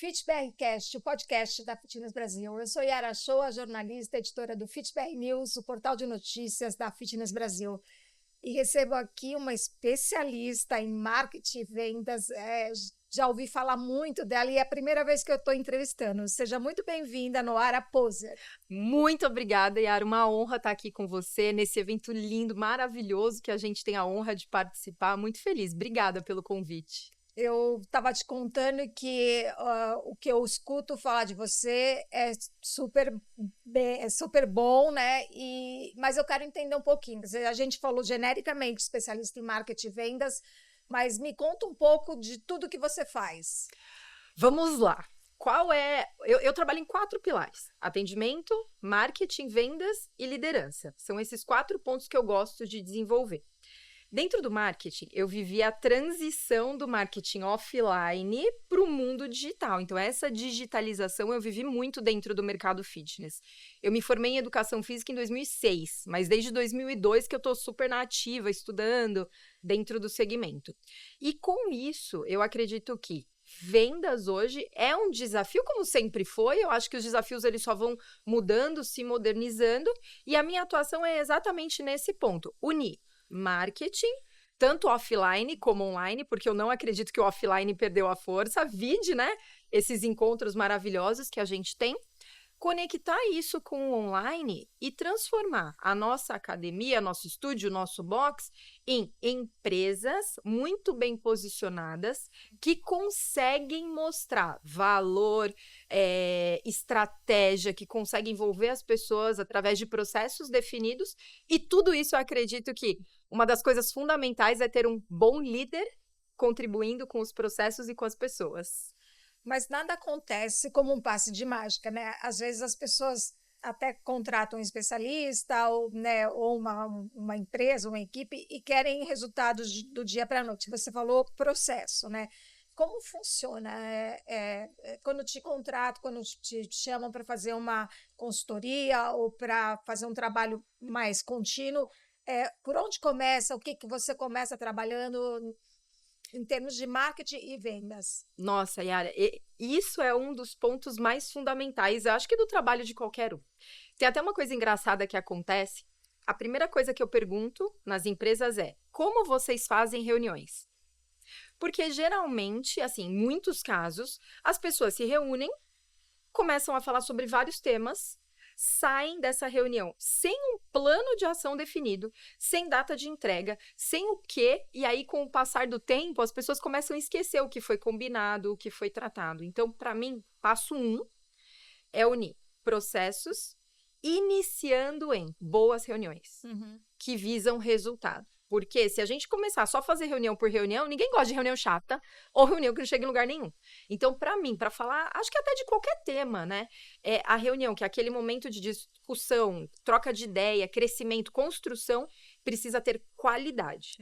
FitBRcast, o podcast da Fitness Brasil. Eu sou Yara Shoa, jornalista, editora do FitBR News, o portal de notícias da Fitness Brasil. E recebo aqui uma especialista em marketing e vendas. Já ouvi falar muito dela e é a primeira vez que eu estou entrevistando. Seja muito bem-vinda, Noara Poser. Muito obrigada, Yara. Uma honra estar aqui com você nesse evento lindo, maravilhoso, que a gente tem a honra de participar. Muito feliz. Obrigada pelo convite. Eu estava te contando que o que eu escuto falar de você é super bom, né? Mas eu quero entender um pouquinho. A gente falou genericamente especialista em marketing e vendas, mas me conta um pouco de tudo que você faz. Vamos lá. Eu trabalho em 4 pilares: atendimento, marketing, vendas e liderança. São esses 4 pontos que eu gosto de desenvolver. Dentro do marketing, eu vivi a transição do marketing offline para o mundo digital. Então, essa digitalização eu vivi muito dentro do mercado fitness. Eu me formei em educação física em 2006, mas desde 2002 que eu estou super na ativa, estudando dentro do segmento. E com isso, eu acredito que vendas hoje é um desafio, como sempre foi. Eu acho que os desafios eles só vão mudando, se modernizando. E a minha atuação é exatamente nesse ponto: unir marketing, tanto offline como online, porque eu não acredito que o offline perdeu a força. Vide, né, esses encontros maravilhosos que a gente tem. Conectar isso com o online e transformar a nossa academia, nosso estúdio, nosso box em empresas muito bem posicionadas que conseguem mostrar valor, estratégia, que conseguem envolver as pessoas através de processos definidos. E tudo isso eu acredito que uma das coisas fundamentais é ter um bom líder contribuindo com os processos e com as pessoas. Mas nada acontece como um passe de mágica, né? Às vezes as pessoas até contratam um especialista ou uma empresa, uma equipe e querem resultados do dia para a noite. Você falou processo, né? Como funciona? Quando te contratam, quando te chamam para fazer uma consultoria ou para fazer um trabalho mais contínuo, por onde começa? O que você começa trabalhando em termos de marketing e vendas? Nossa, Yara, isso é um dos pontos mais fundamentais, eu acho que do trabalho de qualquer um. Tem até uma coisa engraçada que acontece. A primeira coisa que eu pergunto nas empresas é: como vocês fazem reuniões? Porque geralmente, assim, em muitos casos, as pessoas se reúnem, começam a falar sobre vários temas, saem dessa reunião sem um plano de ação definido, sem data de entrega, sem o quê, e aí com o passar do tempo as pessoas começam a esquecer o que foi combinado, o que foi tratado. Então, para mim, passo 1 é unir processos, iniciando em boas reuniões que visam resultado. Porque se a gente começar só a fazer reunião por reunião, ninguém gosta de reunião chata ou reunião que não chega em lugar nenhum. Então, para mim, para falar, acho que até de qualquer tema, né? A reunião, que é aquele momento de discussão, troca de ideia, crescimento, construção, precisa ter qualidade.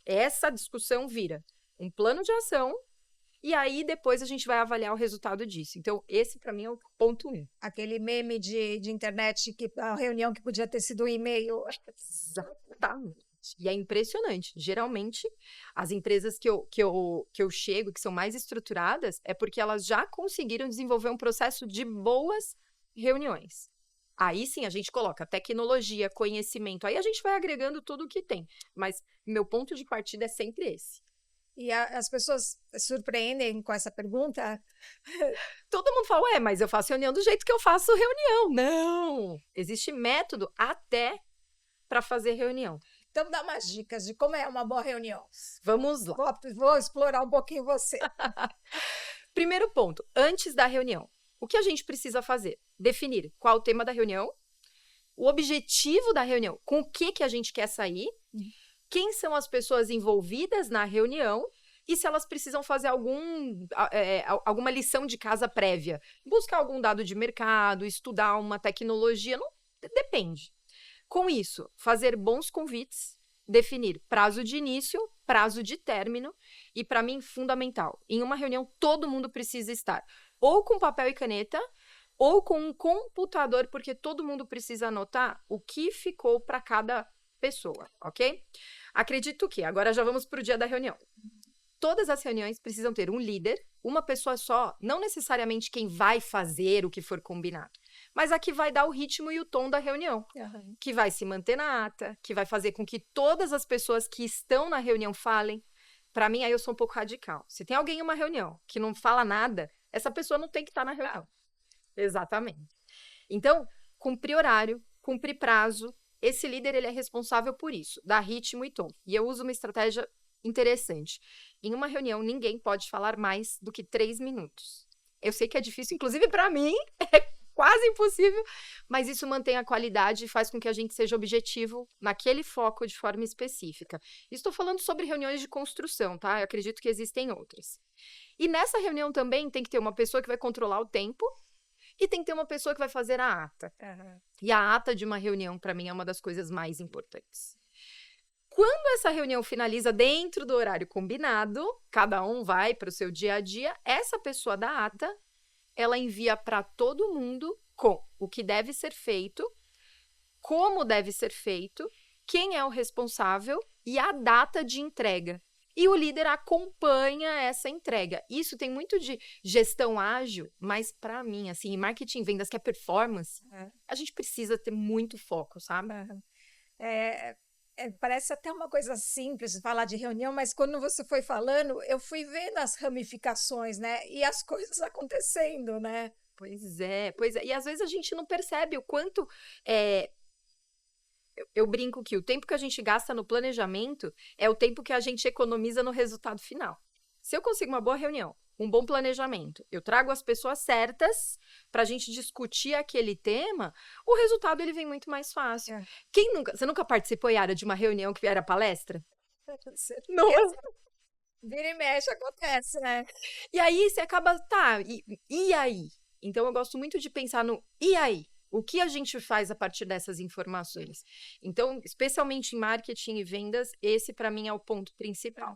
Essa discussão vira um plano de ação e aí depois a gente vai avaliar o resultado disso. Então, esse para mim é o ponto 1. Aquele meme de internet, que a reunião que podia ter sido um e-mail. Exatamente. E é impressionante. Geralmente, as empresas que eu chego, que são mais estruturadas, é porque elas já conseguiram desenvolver um processo de boas reuniões. Aí sim, a gente coloca tecnologia, conhecimento, aí a gente vai agregando tudo o que tem. Mas meu ponto de partida é sempre esse. E as pessoas surpreendem com essa pergunta? Todo mundo fala: mas eu faço reunião do jeito que eu faço reunião. Não! Existe método até para fazer reunião. Então, dá umas dicas de como é uma boa reunião. Vamos lá. Vou explorar um pouquinho você. Primeiro ponto: antes da reunião, o que a gente precisa fazer? Definir qual o tema da reunião, o objetivo da reunião, com o que a gente quer sair, quem são as pessoas envolvidas na reunião e se elas precisam fazer alguma lição de casa prévia. Buscar algum dado de mercado, estudar uma tecnologia, não, depende. Com isso, fazer bons convites, definir prazo de início, prazo de término e, para mim, fundamental, em uma reunião todo mundo precisa estar ou com papel e caneta ou com um computador, porque todo mundo precisa anotar o que ficou para cada pessoa, ok? Acredito que, agora já vamos para o dia da reunião. Todas as reuniões precisam ter um líder, uma pessoa só, não necessariamente quem vai fazer o que for combinado, mas a que vai dar o ritmo e o tom da reunião, que vai se manter na ata, que vai fazer com que todas as pessoas que estão na reunião falem. Para mim, aí eu sou um pouco radical. Se tem alguém em uma reunião que não fala nada, essa pessoa não tem que estar na reunião. Exatamente. Então, cumprir horário, cumprir prazo, esse líder ele é responsável por isso, dar ritmo e tom. E eu uso uma estratégia interessante. Em uma reunião, ninguém pode falar mais do que 3 minutos. Eu sei que é difícil, inclusive para mim, é quase impossível, mas isso mantém a qualidade e faz com que a gente seja objetivo naquele foco de forma específica. Estou falando sobre reuniões de construção, tá? Eu acredito que existem outras. E nessa reunião também tem que ter uma pessoa que vai controlar o tempo e tem que ter uma pessoa que vai fazer a ata. E a ata de uma reunião, para mim, é uma das coisas mais importantes. Quando essa reunião finaliza dentro do horário combinado, cada um vai para o seu dia a dia, essa pessoa da ata, ela envia para todo mundo com o que deve ser feito, como deve ser feito, quem é o responsável e a data de entrega. E o líder acompanha essa entrega. Isso tem muito de gestão ágil, mas para mim, assim, em marketing, vendas, que é performance, a gente precisa ter muito foco, sabe? Parece até uma coisa simples falar de reunião, mas quando você foi falando, eu fui vendo as ramificações, né? E as coisas acontecendo, né? Pois é. E às vezes a gente não percebe o quanto... Eu brinco que o tempo que a gente gasta no planejamento é o tempo que a gente economiza no resultado final. Se eu consigo uma boa reunião, um bom planejamento, eu trago as pessoas certas para a gente discutir aquele tema, o resultado ele vem muito mais fácil. Você nunca participou, Yara, de uma reunião que era palestra? Não. Vira e mexe, acontece, né? E aí você acaba, e aí? Então eu gosto muito de pensar no e aí? O que a gente faz a partir dessas informações? Então, especialmente em marketing e vendas, esse para mim é o ponto principal.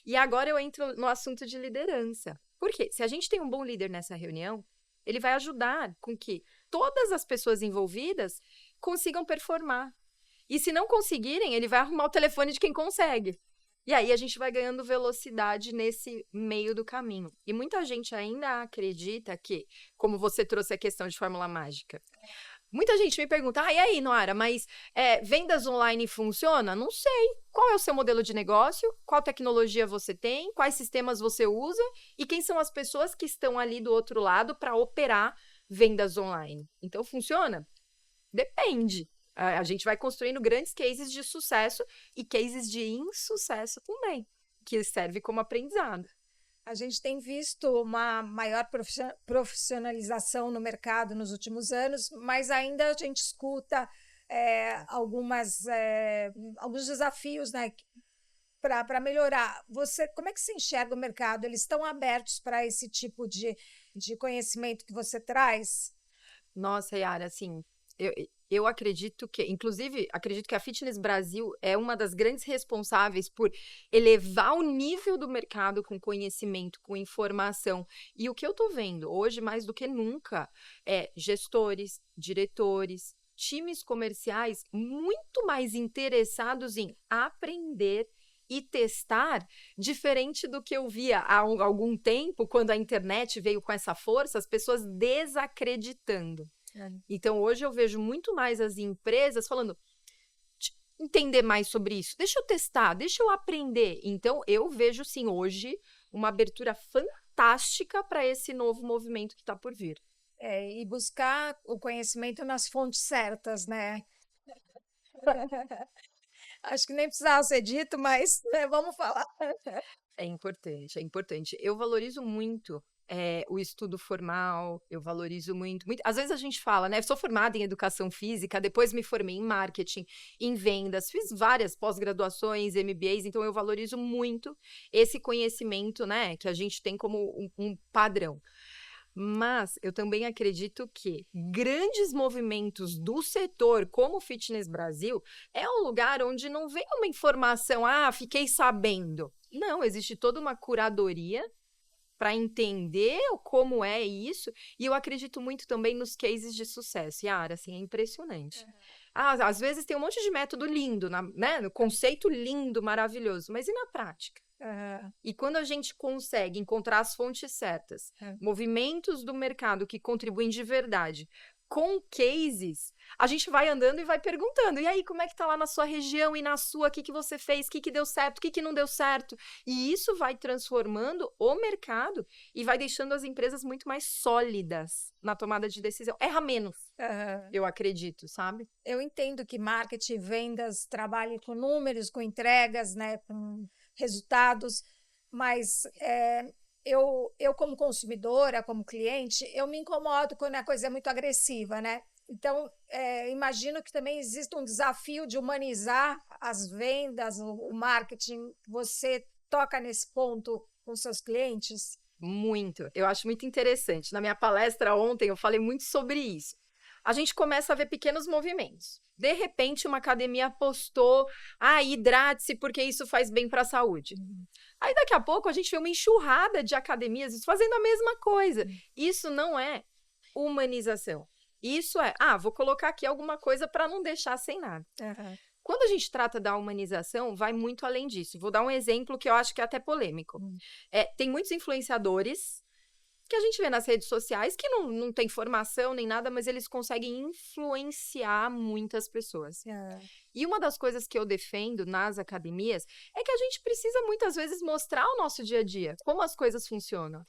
E agora eu entro no assunto de liderança. Por quê? Se a gente tem um bom líder nessa reunião, ele vai ajudar com que todas as pessoas envolvidas consigam performar. E se não conseguirem, ele vai arrumar o telefone de quem consegue. E aí a gente vai ganhando velocidade nesse meio do caminho. E muita gente ainda acredita que, como você trouxe a questão de fórmula mágica, muita gente me pergunta, e aí, Noara, mas vendas online funciona? Não sei. Qual é o seu modelo de negócio? Qual tecnologia você tem? Quais sistemas você usa? E quem são as pessoas que estão ali do outro lado para operar vendas online? Então, funciona? Depende. A gente vai construindo grandes cases de sucesso e cases de insucesso também, que serve como aprendizado. A gente tem visto uma maior profissionalização no mercado nos últimos anos, mas ainda a gente escuta alguns desafios, né, para melhorar. Como é que você enxerga o mercado? Eles estão abertos para esse tipo de conhecimento que você traz? Nossa, Yara, assim, eu acredito que, inclusive, acredito que a Fitness Brasil é uma das grandes responsáveis por elevar o nível do mercado com conhecimento, com informação. E o que eu estou vendo hoje, mais do que nunca, é gestores, diretores, times comerciais muito mais interessados em aprender e testar, diferente do que eu via há algum tempo, quando a internet veio com essa força, as pessoas desacreditando. Então, hoje eu vejo muito mais as empresas falando, entender mais sobre isso, deixa eu testar, deixa eu aprender. Então, eu vejo, sim, hoje, uma abertura fantástica para esse novo movimento que está por vir. E buscar o conhecimento nas fontes certas, né? Acho que nem precisava ser dito, mas vamos falar. É importante, é importante. Eu valorizo muito o estudo formal, eu valorizo muito. Às vezes a gente fala, né? Eu sou formada em educação física, depois me formei em marketing, em vendas, fiz várias pós-graduações, MBAs, então eu valorizo muito esse conhecimento, né? Que a gente tem como um padrão. Mas eu também acredito que grandes movimentos do setor, como o Fitness Brasil, é um lugar onde não vem uma informação, fiquei sabendo. Não, existe toda uma curadoria para entender como é isso, e eu acredito muito também nos cases de sucesso. Yara, assim, é impressionante. Às vezes tem um monte de método lindo, né? No conceito lindo, maravilhoso, mas e na prática? E quando a gente consegue encontrar as fontes certas, movimentos do mercado que contribuem de verdade, com cases, a gente vai andando e vai perguntando, e aí, como é que tá lá na sua região e na sua, o que você fez, o que deu certo, o que não deu certo? E isso vai transformando o mercado e vai deixando as empresas muito mais sólidas na tomada de decisão. Erra menos, eu acredito, sabe? Eu entendo que marketing, vendas, trabalhem com números, com entregas, né, com resultados, mas eu como consumidora, como cliente, eu me incomodo quando a coisa é muito agressiva, né? Então, imagino que também existe um desafio de humanizar as vendas, o marketing. Você toca nesse ponto com seus clientes? Muito. Eu acho muito interessante. Na minha palestra ontem, eu falei muito sobre isso. A gente começa a ver pequenos movimentos. De repente, uma academia postou, hidrate-se porque isso faz bem para a saúde. Aí, daqui a pouco, a gente vê uma enxurrada de academias fazendo a mesma coisa. Isso não é humanização. Isso é, vou colocar aqui alguma coisa para não deixar sem nada. Quando a gente trata da humanização, vai muito além disso. Vou dar um exemplo que eu acho que é até polêmico. Tem muitos influenciadores que a gente vê nas redes sociais que não tem formação nem nada, mas eles conseguem influenciar muitas pessoas. E uma das coisas que eu defendo nas academias é que a gente precisa muitas vezes mostrar o nosso dia a dia, como as coisas funcionam.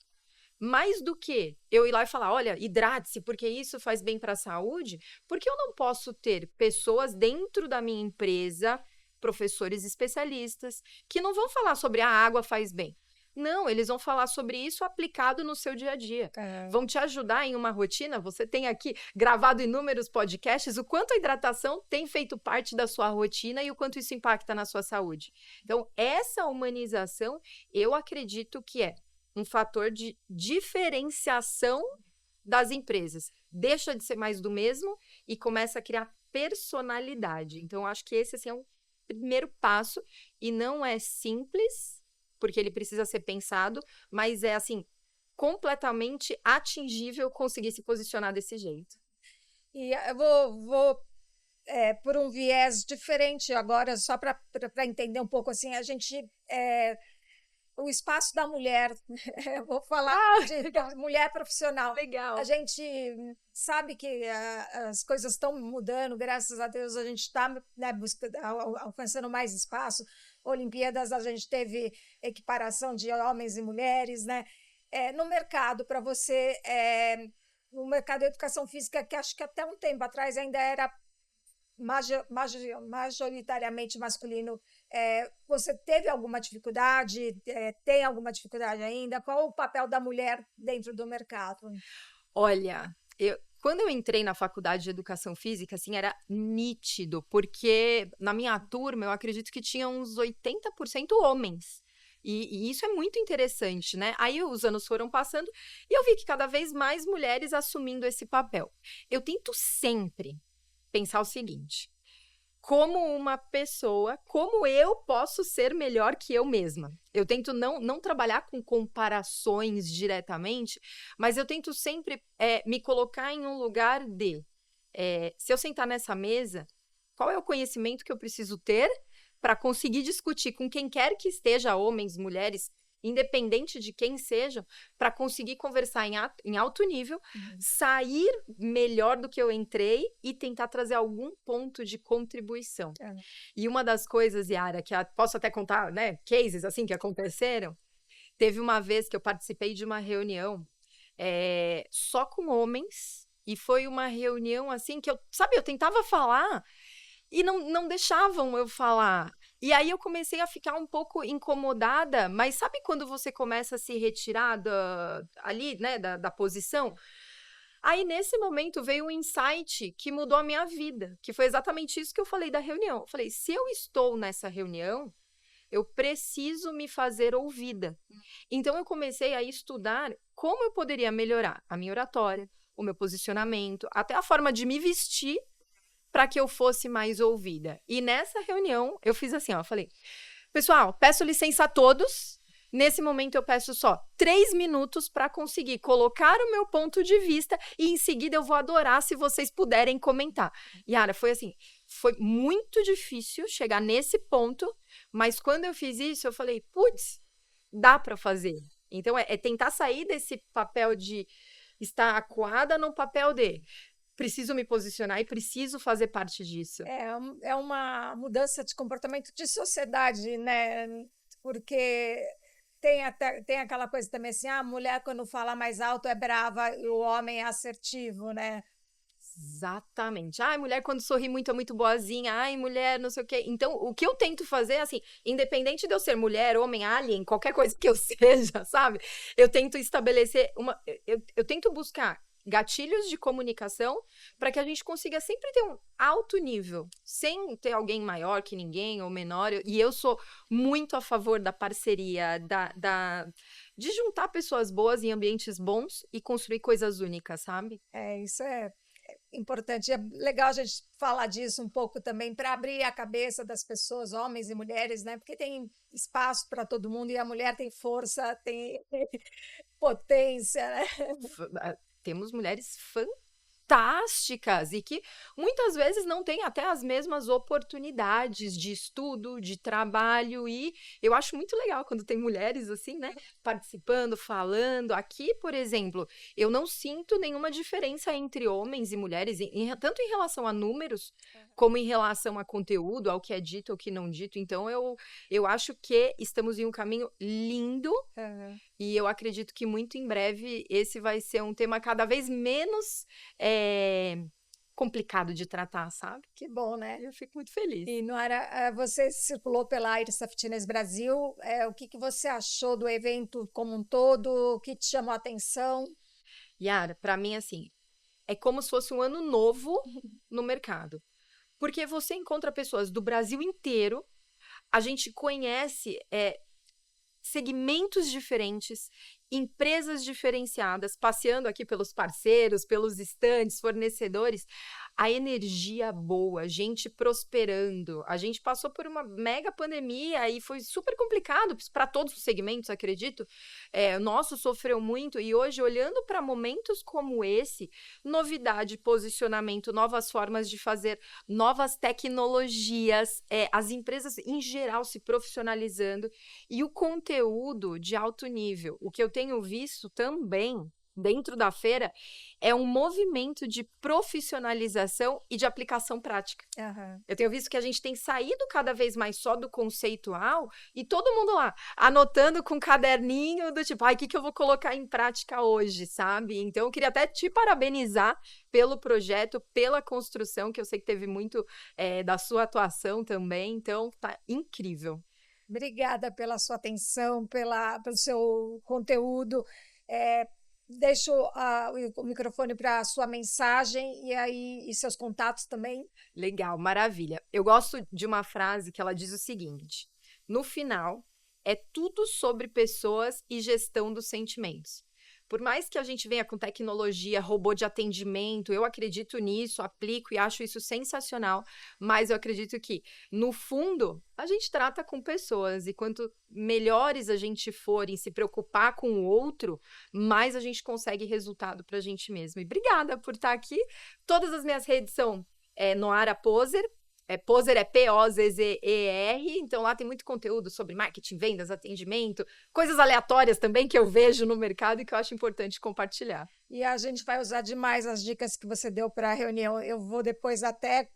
Mais do que eu ir lá e falar, olha, hidrate-se porque isso faz bem para a saúde, porque eu não posso ter pessoas dentro da minha empresa, professores especialistas, que não vão falar sobre a água faz bem. Não, eles vão falar sobre isso aplicado no seu dia a dia. Vão te ajudar em uma rotina. Você tem aqui gravado inúmeros podcasts, o quanto a hidratação tem feito parte da sua rotina e o quanto isso impacta na sua saúde. Então, essa humanização, eu acredito que é um fator de diferenciação das empresas. Deixa de ser mais do mesmo e começa a criar personalidade. Então, acho que esse assim, é um primeiro passo e não é simples, porque ele precisa ser pensado, mas é, assim, completamente atingível conseguir se posicionar desse jeito. E eu vou por um viés diferente agora, só para entender um pouco, assim, a gente... o espaço da mulher, eu vou falar de mulher profissional. Legal. A gente sabe que as coisas estão mudando, graças a Deus a gente está, né, alcançando mais espaço. Olimpíadas, a gente teve equiparação de homens e mulheres, né? No mercado, para você, no mercado de educação física, que acho que até um tempo atrás ainda era majoritariamente masculino, você teve alguma dificuldade? Tem alguma dificuldade ainda? Qual o papel da mulher dentro do mercado? Olha, quando eu entrei na faculdade de educação física, assim, era nítido, porque na minha turma eu acredito que tinha uns 80% homens. E isso é muito interessante, né? Aí os anos foram passando e eu vi que cada vez mais mulheres assumindo esse papel. Eu tento sempre pensar o seguinte: como uma pessoa, como eu posso ser melhor que eu mesma? Eu tento não trabalhar com comparações diretamente, mas eu tento sempre me colocar em um lugar de, se eu sentar nessa mesa, qual é o conhecimento que eu preciso ter para conseguir discutir com quem quer que esteja, homens, mulheres, independente de quem sejam, para conseguir conversar em alto nível, sair melhor do que eu entrei e tentar trazer algum ponto de contribuição. E uma das coisas, Yara, que posso até contar, né, cases assim que aconteceram, teve uma vez que eu participei de uma reunião só com homens, e foi uma reunião assim que eu tentava falar e não deixavam eu falar. E aí eu comecei a ficar um pouco incomodada, mas sabe quando você começa a se retirar ali, né, da posição? Aí nesse momento veio um insight que mudou a minha vida, que foi exatamente isso que eu falei da reunião. Eu falei, se eu estou nessa reunião, eu preciso me fazer ouvida. Então eu comecei a estudar como eu poderia melhorar a minha oratória, o meu posicionamento, até a forma de me vestir, para que eu fosse mais ouvida. E nessa reunião, eu fiz assim, eu falei, pessoal, peço licença a todos, Nesse momento, eu peço só 3 minutos para conseguir colocar o meu ponto de vista e, em seguida, eu vou adorar se vocês puderem comentar. Yara, foi assim, foi muito difícil chegar nesse ponto, mas quando eu fiz isso, eu falei, putz, dá para fazer. Então, é tentar sair desse papel de estar acuada no papel de preciso me posicionar e preciso fazer parte disso. É uma mudança de comportamento de sociedade, né? Porque tem aquela coisa também assim, a mulher quando fala mais alto é brava e o homem é assertivo, né? Exatamente. Ai, mulher quando sorri muito é muito boazinha. Ai, mulher não sei o quê. Então, o que eu tento fazer, assim, independente de eu ser mulher, homem, alien, qualquer coisa que eu seja, sabe? Eu tento estabelecer eu tento buscar gatilhos de comunicação para que a gente consiga sempre ter um alto nível, sem ter alguém maior que ninguém ou menor. E eu sou muito a favor da parceria, de juntar pessoas boas em ambientes bons e construir coisas únicas, sabe? Isso é importante. É legal a gente falar disso um pouco também para abrir a cabeça das pessoas, homens e mulheres, né? Porque tem espaço para todo mundo e a mulher tem força, tem potência, né? Temos mulheres fantásticas e que muitas vezes não têm até as mesmas oportunidades de estudo, de trabalho, e eu acho muito legal quando tem mulheres assim, né, participando, falando. Aqui, por exemplo, eu não sinto nenhuma diferença entre homens e mulheres, tanto em relação a números, como em relação a conteúdo, ao que é dito, ao que não dito. Então, eu acho que estamos em um caminho lindo. E eu acredito que muito em breve esse vai ser um tema cada vez menos complicado de tratar, sabe? Que bom, né? Eu fico muito feliz. E, Noara, você circulou pela Irsa Fitness Brasil. O que você achou do evento como um todo? O que te chamou a atenção? Yara, para mim, assim, é como se fosse um ano novo no mercado. Porque você encontra pessoas do Brasil inteiro, a gente conhece segmentos diferentes, empresas diferenciadas, passeando aqui pelos parceiros, pelos estandes, fornecedores, a energia boa, gente prosperando. A gente passou por uma mega pandemia e foi super complicado para todos os segmentos, acredito. O nosso sofreu muito e hoje, olhando para momentos como esse, novidade, posicionamento, novas formas de fazer, novas tecnologias, as empresas em geral se profissionalizando e o conteúdo de alto nível. O que eu tenho visto também dentro da feira é um movimento de profissionalização e de aplicação prática. Eu tenho visto que a gente tem saído cada vez mais só do conceitual e todo mundo lá anotando com um caderninho do tipo, o que eu vou colocar em prática hoje, sabe? Então, eu queria até te parabenizar pelo projeto, pela construção, que eu sei que teve muito da sua atuação também. Então, tá incrível. Obrigada pela sua atenção, pelo seu conteúdo. Deixo o microfone para a sua mensagem e seus contatos também. Legal, maravilha. Eu gosto de uma frase que ela diz o seguinte: no final, é tudo sobre pessoas e gestão dos sentimentos. Por mais que a gente venha com tecnologia, robô de atendimento, eu acredito nisso, aplico e acho isso sensacional, mas eu acredito que, no fundo, a gente trata com pessoas e quanto melhores a gente for em se preocupar com o outro, mais a gente consegue resultado para a gente mesmo. E obrigada por estar aqui. Todas as minhas redes são Noara Poser. Poser é P-O-Z-Z-E-R, então lá tem muito conteúdo sobre marketing, vendas, atendimento, coisas aleatórias também que eu vejo no mercado e que eu acho importante compartilhar. E a gente vai usar demais as dicas que você deu para a reunião. Eu vou depois até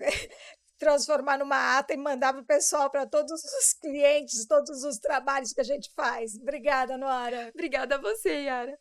transformar numa ata e mandar para o pessoal, para todos os clientes, todos os trabalhos que a gente faz. Obrigada, Noara. Obrigada a você, Yara.